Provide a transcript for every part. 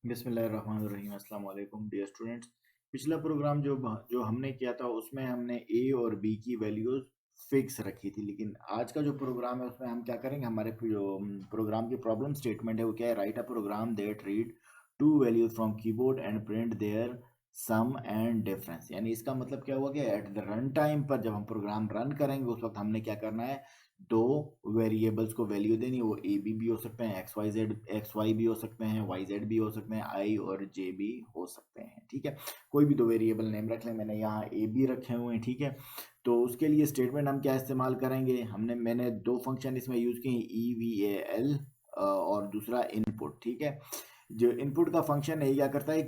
बिस्मिल्लाहिर्रहमानिर्रहीम। अस्सलाम वालेकुम डियर स्टूडेंट्स। पिछला प्रोग्राम जो हमने किया था उसमें हमने ए और बी की वैल्यूज फिक्स रखी थी, लेकिन आज का जो प्रोग्राम है उसमें हम क्या करेंगे, हमारे जो प्रोग्राम की प्रॉब्लम स्टेटमेंट है वो क्या है, write a program that read two values from keyboard and print their sum and difference. यानी इसका मतलब क्या हुआ कि एट द रन टाइम पर जब हम प्रोग्राम रन करेंगे उस वक्त हमने क्या करना है, दो वेरिएबल्स को वैल्यू देनी। वो ए बी भी हो सकते हैं, एक्स वाई भी हो सकते हैं, वाई जेड भी हो सकते हैं, आई और जे भी हो सकते हैं। ठीक है, कोई भी दो वेरिएबल नेम रख लें। मैंने यहाँ ए बी रखे हुए हैं। ठीक है, तो उसके लिए स्टेटमेंट हम क्या इस्तेमाल करेंगे, मैंने दो फंक्शन इसमें यूज किए, ई वी ए एल और दूसरा इनपुट। ठीक है, जो इनपुट का फंक्शन है ये क्या करता है,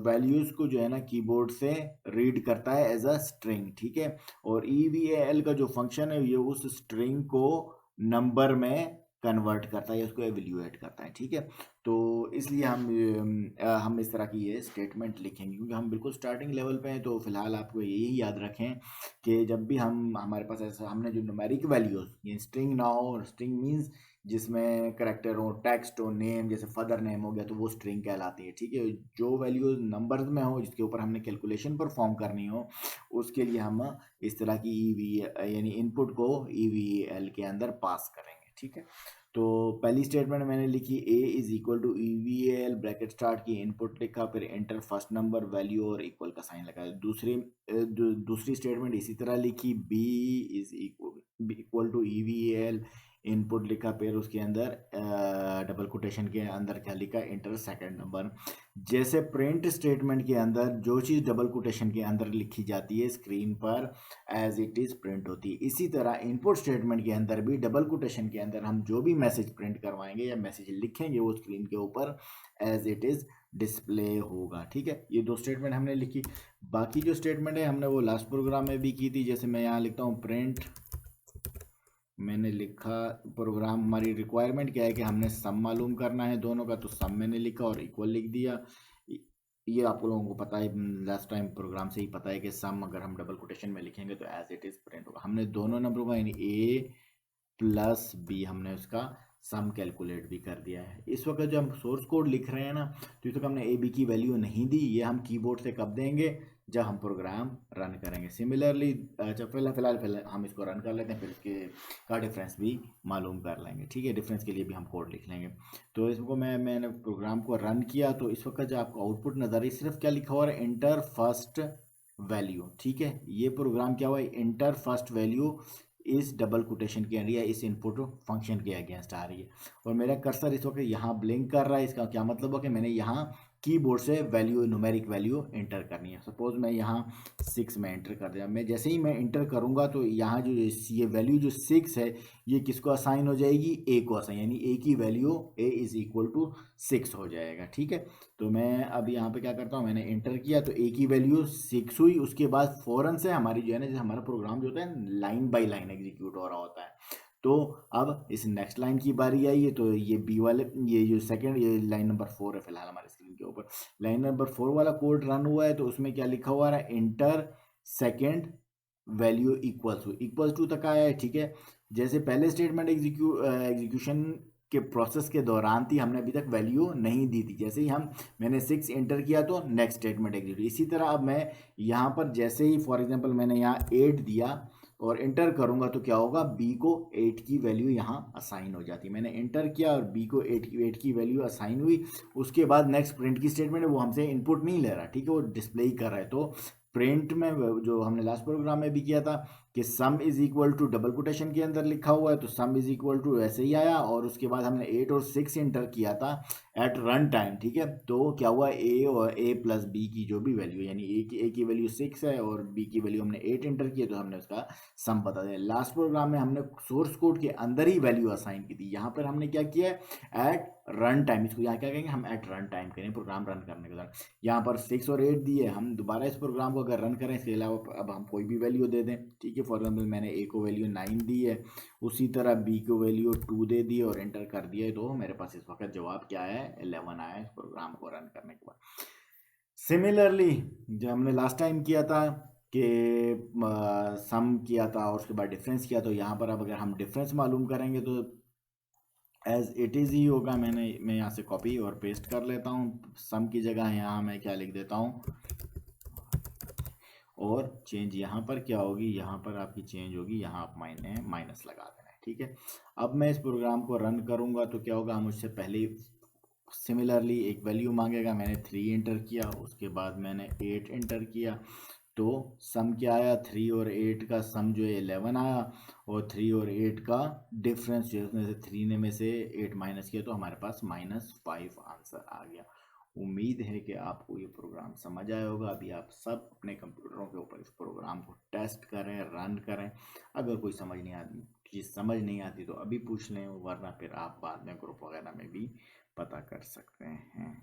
वैल्यूज को जो है ना कीबोर्ड से रीड करता है एज अ स्ट्रिंग। ठीक है, और EVAL का जो फंक्शन है ये उस स्ट्रिंग को नंबर में कन्वर्ट करता है या उसको एवेल्यूएट करता है। ठीक है, तो इसलिए हम इस तरह की ये स्टेटमेंट लिखेंगे क्योंकि हम बिल्कुल स्टार्टिंग लेवल पे हैं। तो फिलहाल आपको यही याद रखें कि जब भी हमारे पास ऐसा हमने जो न्यूमेरिक वैल्यूज, ये स्ट्रिंग ना हो, स्ट्रिंग मीन्स जिसमें करेक्टर हो, टेक्स्ट हो, नेम, जैसे फादर नेम हो गया तो वो स्ट्रिंग कहलाती है। ठीक है, जो वैल्यूज नंबर्स में हो जिसके ऊपर हमने कैलकुलेशन परफॉर्म करनी हो उसके लिए हम इस तरह की ईवी यानी इनपुट को EVAL के अंदर पास करेंगे। ठीक है, तो पहली स्टेटमेंट मैंने लिखी A is equal to EVAL, bracket start की, इनपुट लिखा, फिर एंटर फर्स्ट नंबर वैल्यू और इक्वल का साइन लगाया। दूसरी स्टेटमेंट इसी तरह लिखी, B is equal to EVAL, input लिखा, फिर उसके अंदर डबल कोटेशन के अंदर क्या लिखा, इंटर सेकंड नंबर। जैसे प्रिंट स्टेटमेंट के अंदर जो चीज़ डबल कोटेशन के अंदर लिखी जाती है स्क्रीन पर एज इट इज़ प्रिंट होती है, इसी तरह इनपुट स्टेटमेंट के अंदर भी डबल कोटेशन के अंदर हम जो भी मैसेज प्रिंट करवाएंगे या मैसेज लिखेंगे वो स्क्रीन के ऊपर एज इट इज़ डिस्प्ले होगा। ठीक है, ये दो स्टेटमेंट हमने लिखी। बाकी जो स्टेटमेंट है हमने वो लास्ट प्रोग्राम में भी की थी। जैसे मैं यहाँ लिखता हूँ प्रिंट, मैंने लिखा प्रोग्राम, हमारी रिक्वायरमेंट क्या है कि हमने सम मालूम करना है दोनों का, तो सम मैंने लिखा और इक्वल लिख दिया। ये आप लोगों को पता है, लास्ट टाइम प्रोग्राम से ही पता है कि सम अगर हम डबल कोटेशन में लिखेंगे तो एज इट इज प्रिंट होगा। हमने दोनों नंबरों का यानी ए प्लस बी हमने उसका सम कैलकुलेट भी कर दिया है। इस वक्त जब हम सोर्स कोड लिख रहे हैं ना, तो इस वक्त हमने ए बी की वैल्यू नहीं दी, ये हम कीबोर्ड से कब देंगे, जब हम प्रोग्राम रन करेंगे। सिमिलरली जब फिलहाल हम इसको रन कर लेते हैं, फिर इसके का डिफरेंस भी मालूम कर लेंगे। ठीक है, डिफरेंस के लिए भी हम कोड लिख लेंगे। तो इसको मैंने प्रोग्राम को रन किया, तो इस वक्त जो आपको आउटपुट नजर है सिर्फ क्या लिखा हुआ है, इंटर फर्स्ट वैल्यू। ठीक है, ये प्रोग्राम क्या हुआ है, इंटर फर्स्ट वैल्यू इस डबल कोटेशन के अंदर या इस इनपुट फंक्शन के अगेंस्ट आ रही है, और मेरा कर्सर इस वक्त यहाँ ब्लिंक कर रहा है। इसका क्या मतलब है कि मैंने यहाँ कीबोर्ड से वैल्यू, न्यूमेरिक वैल्यू एंटर करनी है। सपोज मैं यहाँ 6 में एंटर कर दिया, मैं जैसे ही मैं एंटर करूँगा तो यहाँ जो ये वैल्यू जो 6 है ये किसको असाइन हो जाएगी, ए को असाइन, यानी ए की value A is equal to 6 हो जाएगा। ठीक है, तो मैं अब यहाँ पे क्या करता हूँ, मैंने एंटर किया तो ए की वैल्यू 6 हुई। उसके बाद फौरन से हमारी जो है ना, जैसे हमारा प्रोग्राम जो होता है लाइन बाय लाइन एग्जीक्यूट हो रहा होता है, तो अब इस नेक्स्ट लाइन की बारी आई है। तो ये बी वाले, ये जो सेकंड, ये लाइन नंबर 4 है फिलहाल हमारे स्क्रीन के ऊपर, लाइन नंबर 4 वाला कोड रन हुआ है। तो उसमें क्या लिखा हुआ है, enter second value equals to तक आया है। ठीक है, जैसे पहले स्टेटमेंट एग्जीक्यूशन के प्रोसेस के दौरान थी, हमने अभी तक वैल्यू नहीं दी थी। जैसे ही मैंने 6 एंटर किया तो नेक्स्ट स्टेटमेंट एग्जीक्यूट। इसी तरह अब मैं यहाँ पर जैसे ही फॉर एग्जांपल मैंने यहाँ 8 दिया और एंटर करूंगा तो क्या होगा, बी को 8 की वैल्यू यहाँ असाइन हो जाती है। मैंने एंटर किया और बी को 8 की वैल्यू असाइन हुई। उसके बाद नेक्स्ट प्रिंट की स्टेटमेंट है, वो हमसे इनपुट नहीं ले रहा, ठीक है, वो डिस्प्ले ही कर रहा है। तो प्रिंट में जो हमने लास्ट प्रोग्राम में भी किया था कि sum is equal to double quotation के अंदर लिखा हुआ है, तो सम इज इक्वल टू ऐसे ही आया। और उसके बाद हमने 8 और 6 एंटर किया था एट रन टाइम। ठीक है, तो क्या हुआ, ए और ए प्लस बी की जो भी वैल्यू, यानी ए की वैल्यू 6 है और बी की वैल्यू हमने 8 एंटर की है, तो हमने उसका सम बता दिया। लास्ट प्रोग्राम में हमने सोर्स कोड के अंदर ही वैल्यू असाइन की थी, यहाँ पर हमने क्या किया है, एट रन टाइम, इसको यहाँ क्या कहेंगे, हम एट रन टाइम करेंगे प्रोग्राम रन करने के दौरान। यहाँ पर 6 और 8 दिए, हम दोबारा इस प्रोग्राम को अगर रन करें इसके अलावा अब हम कोई भी वैल्यू दे दें। ठीक है, फॉर एग्जाम्पल मैंने ए को वैल्यू 9 दी है, उसी तरह बी को वैल्यू 2 दे दी और एंटर कर दिया है, तो मेरे पास इस वक्त जवाब क्या है, 11 आया है इस प्रोग्राम को रन करने के बाद। सिमिलरली जो हमने लास्ट टाइम किया था कि सम किया था और उसके बाद डिफरेंस किया, तो यहाँ पर अब अगर हम डिफरेंस मालूम करेंगे तो एज इट इज़ ही होगा। मैं यहाँ से कॉपी और पेस्ट कर लेता हूँ। सम की जगह यहाँ मैं क्या लिख देता हूँ, और चेंज यहाँ पर क्या होगी, यहाँ पर आपकी चेंज होगी, यहाँ आप माइनस लगा देना है, ठीक है। अब मैं इस प्रोग्राम को रन करूँगा तो क्या होगा, मुझसे पहले सिमिलरली एक वैल्यू मांगेगा, मैंने 3 इंटर किया, उसके बाद मैंने 8 इंटर किया, तो सम क्या आया, 3 और 8 का सम जो है 11 आया, और 3 और 8 का डिफरेंस जो है उसमें से 3 में से 8 माइनस किया तो हमारे पास -5 आंसर आ गया। उम्मीद है कि आपको ये प्रोग्राम समझ आया होगा। अभी आप सब अपने कंप्यूटरों के ऊपर इस प्रोग्राम को टेस्ट करें, रन करें। अगर कोई चीज़ समझ नहीं आती तो अभी पूछ लें, वरना फिर आप बाद में ग्रुप वगैरह में भी पता कर सकते हैं।